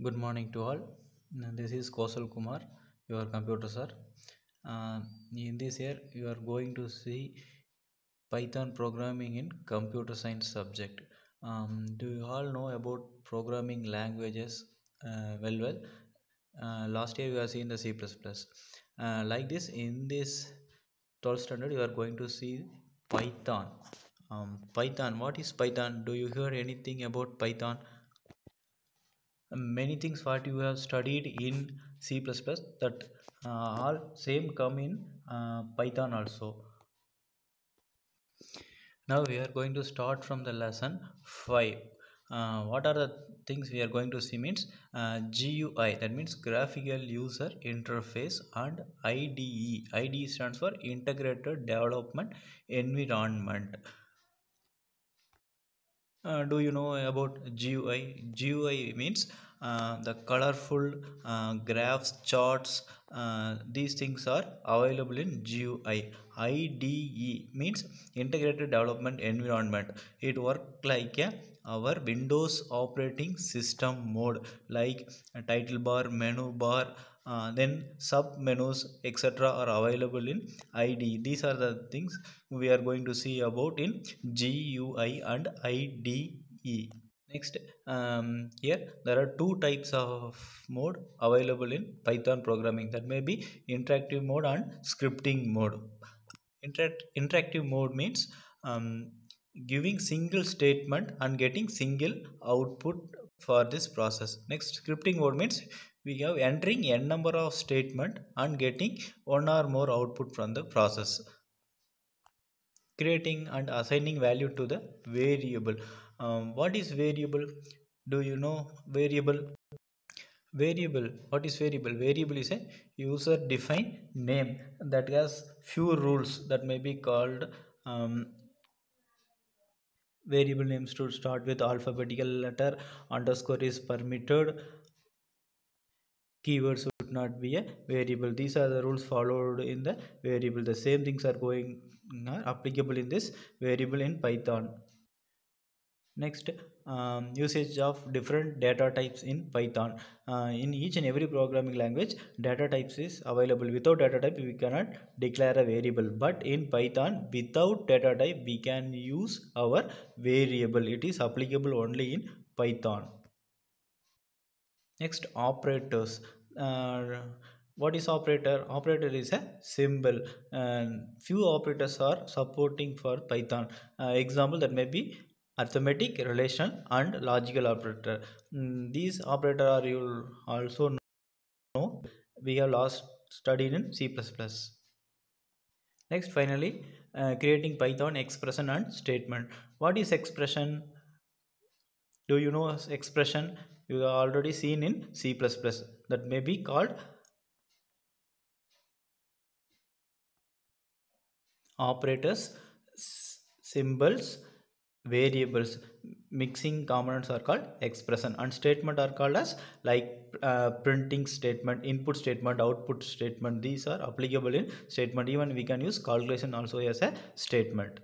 Good morning to all. This is Kosal Kumar, your computer sir. In this year, you are going to see Python programming in computer science subject. Do you all know about programming languages? Last year we have seen the C++. Like this, in this 12th standard, you are going to see Python. Python. What is Python? Do you hear anything about Python? Many things what you have studied in C++ that all same come in Python also. Now we are going to start from the lesson 5. What are the things we are going to see means GUI, that means graphical user interface, and IDE. IDE stands for integrated development environment. Do you know about GUI? GUI means the colorful graphs, charts. These things are available in GUI. IDE means Integrated Development Environment. It works like our Windows operating system mode, like a title bar, menu bar, then sub menus, etc. are available in IDE. These are the things we are going to see about in GUI and IDE. Next, here there are two types of mode available in Python programming, that may be interactive mode and scripting mode. Interactive mode means giving single statement and getting single output for this process. Next, scripting mode means we have entering n number of statement and getting one or more output from the process. Creating and assigning value to the variable. What is variable? Do you know variable? What is variable? Variable is a user defined name that has few rules that may be called variable names to start with alphabetical letter, underscore is permitted, keywords should not be a variable. These are the rules followed in the variable. The same things are going are applicable in this variable in Python. Next, usage of different data types in Python. In each and every programming language, data types is available. Without data type, we cannot declare a variable. But in Python, without data type, we can use our variable. It is applicable only in Python. Next, operators. What is operator? Operator is a symbol, and few operators are supporting for Python. Example that may be arithmetic, relation, and logical operator. These operator are you also know we have last studied in C++. Next, finally, creating Python expression and statement. What is expression? Do you know expression? You have already seen in C++, that may be called operators, symbols, variables. Mixing components are called expression, and statement are called as like printing statement, input statement, output statement. These are applicable in statement. Even we can use calculation also as a statement.